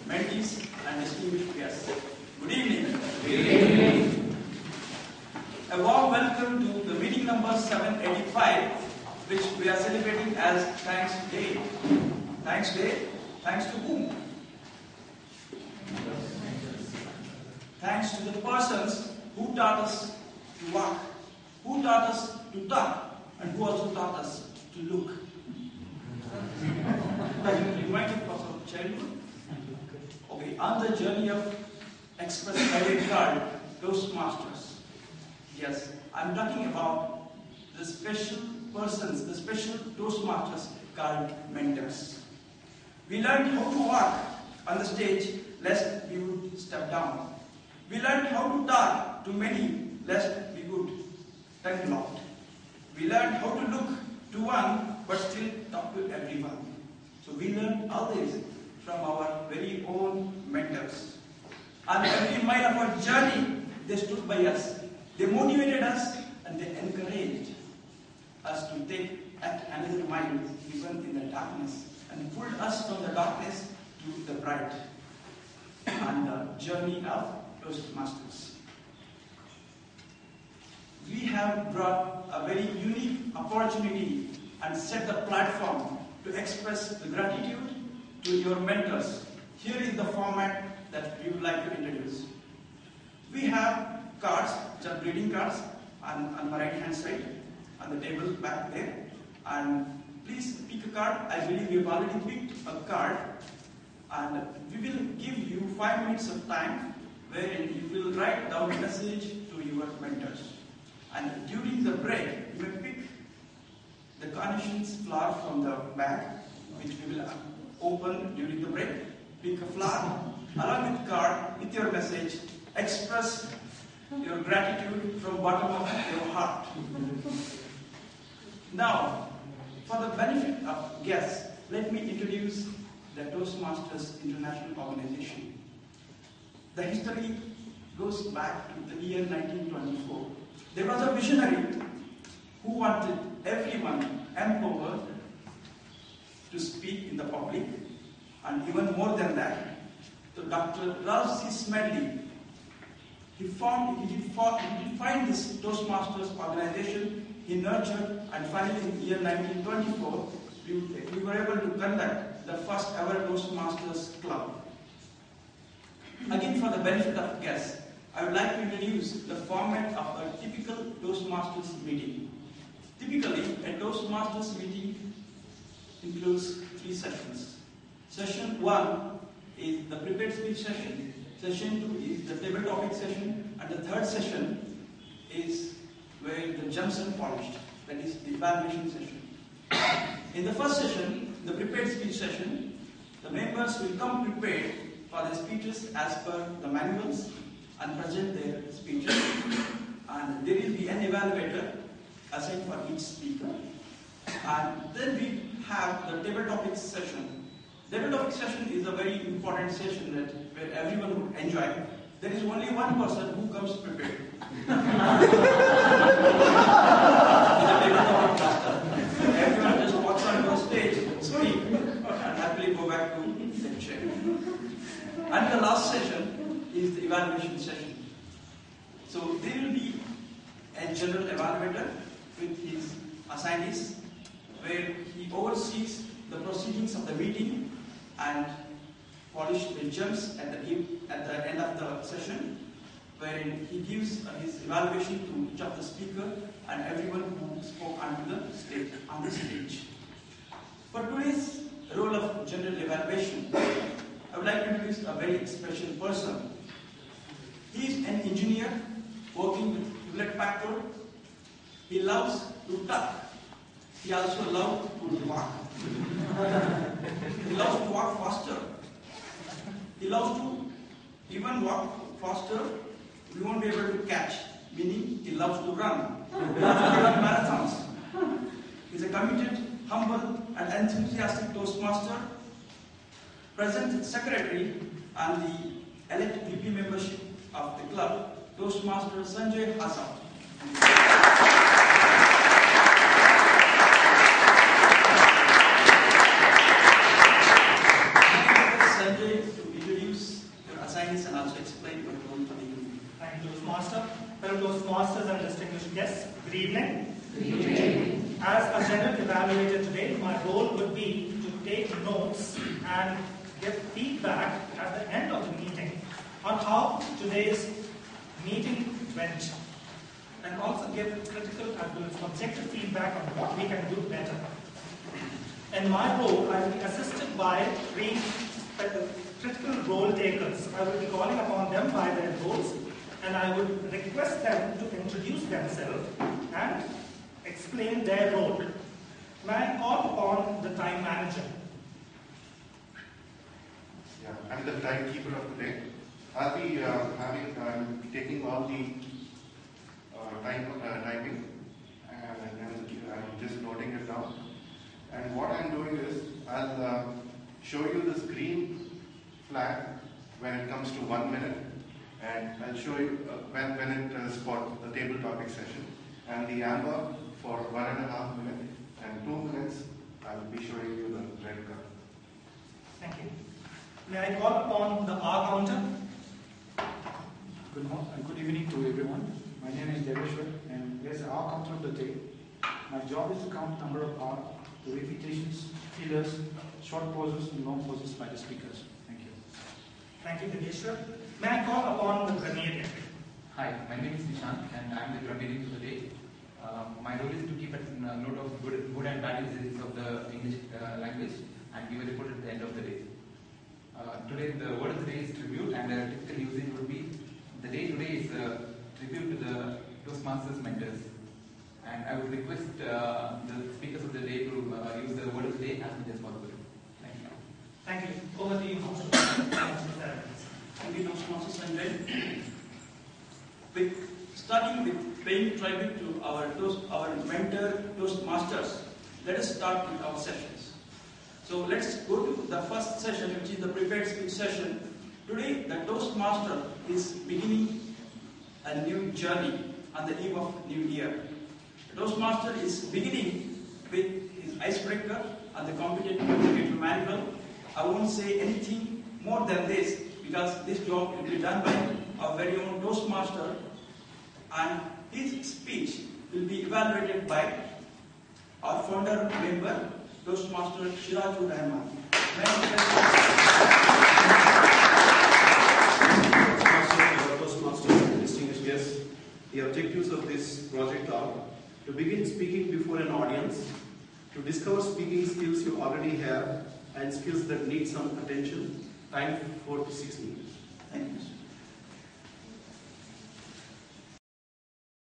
mentees, and distinguished guests. Good evening. Good evening. A warm welcome to the meeting number 785, which we are celebrating as Thanks Day. Thanks Day? Thanks to whom? Thanks to the persons who taught us to walk, who taught us to talk, and who also taught us to look. Are you reminded of our childhood? Okay, on the journey of express private card, Toastmasters. Yes, I'm talking about the special persons, the special Toastmasters called mentors. We learned how to walk on the stage lest we would step down. We learned how to talk to many lest we would tongue locked. We learned how to look to one but still talk to everyone. So we learned all this from our very own mentors. On every mile of our journey, they stood by us. They motivated us and they encouraged us to take at another mile even in the darkness and pulled us from the darkness to the bright on the journey of Toastmasters. We have brought a very unique opportunity and set the platform to express the gratitude to your mentors. Here is the format that we would like to introduce. We have cards, which are greeting cards, on my right hand side, on the table back there. And please pick a card. I believe we have already picked a card. And we will give you 5 minutes of time wherein you will write down a message to your mentors. And during the break, you may pick the carnations flower from the bag, which we will open during the break. Pick a flower, along with card, with your message. Express your gratitude from bottom of your heart. Now, for the benefit of guests, let me introduce the Toastmasters International Organization. The history goes back to the year 1924. There was a visionary who wanted everyone empowered to speak in the public, and even more than that, so Dr. Ralph C. Smedley, he did find this Toastmasters organization, he nurtured, and finally in the year 1924, we were able to conduct the first ever Toastmasters Club. Again, for the benefit of guests, I would like to introduce the format of a typical Toastmasters meeting. Typically, a Toastmasters meeting includes 3 sessions. Session 1 is the prepared speech session. Session 2 is the table topic session. And the third session is where the gems are polished. That is the evaluation session. In the first session, the prepared speech session, the members will come prepared for their speeches as per the manuals and present their speeches. And there will be an evaluator assigned for each speaker. And then we have the table topics session. Table topic session is a very important session where everyone would enjoy. There is only one person who comes prepared. Everyone just walks onto the stage, speak, and happily go back to the chair. And the last session is the evaluation session. So there will be a general evaluator with his assignees, where he oversees the proceedings of the meeting and polish the gems at the end of the session, wherein he gives his evaluation to each of the speaker and everyone who spoke on the stage. For today's role of general evaluation, I would like to introduce a very special person. He is an engineer working with Hewlett-Packard. He loves to talk. He also loves to walk. He loves to walk faster. He loves to even walk faster. We won't be able to catch, meaning he loves to run. He loves to run marathons. He's a committed, humble, and enthusiastic Toastmaster, present secretary, and the elect VP membership of the club, Toastmaster Sanjay Hazard. Sanjay to introduce Yes, good evening. Good evening. As a general evaluator today, my role would be to take notes and give feedback at the end of the meeting on how today's meeting went, and also give critical as well as objective feedback on what we can do better. In my role, I will be assisted by 3 critical role takers. I will be calling upon them by their roles, and I would request them to introduce themselves and explain their role. May I call upon the time manager? Yeah, I'm the timekeeper of the day. I'll be taking all the timing, and I'm just noting it down. And what I'm doing is, I'll show you this green flag when it comes to 1 minute, and I'll show you when it is for the table topic session, and the amber for 1.5 minutes, and 2 minutes I'll be showing you the red card. Thank you. May I call upon the R counter? Good morning and good evening to everyone. My name is Deveshwar, and there's an R counter of the day. My job is to count number of R, the repetitions, fillers, short pauses, and long pauses by the speakers. Thank you. Thank you, Deveshwar. May I call upon the grenadier? Hi, my name is Nishant, and I am the grenadier for the day. My role is to keep a note of good and bad usages of the English language and give a report at the end of the day. Today, the word of the day is tribute, and the typical usage would be the day today is tribute to the Toastmasters mentors. And I would request the speakers of the day to use the word of the day as much as possible. Thank you. Thank you. Over to you, Thank you, Toastmasters, and then starting with paying tribute to our mentor Toastmasters, let us start with our sessions. So let's go to the first session, which is the prepared speech session. Today, the Toastmaster is beginning a new journey on the eve of New Year. The Toastmaster is beginning with his icebreaker and the competitive manual. I won't say anything more than this, because this job will be done by our very own Toastmaster, and his speech will be evaluated by our founder member, Toastmaster Shirajur Rahman. Toastmasters, distinguished guests, the objectives of this project are to begin speaking before an audience, to discover speaking skills you already have and skills that need some attention, time 4 to 6 minutes. Thank you.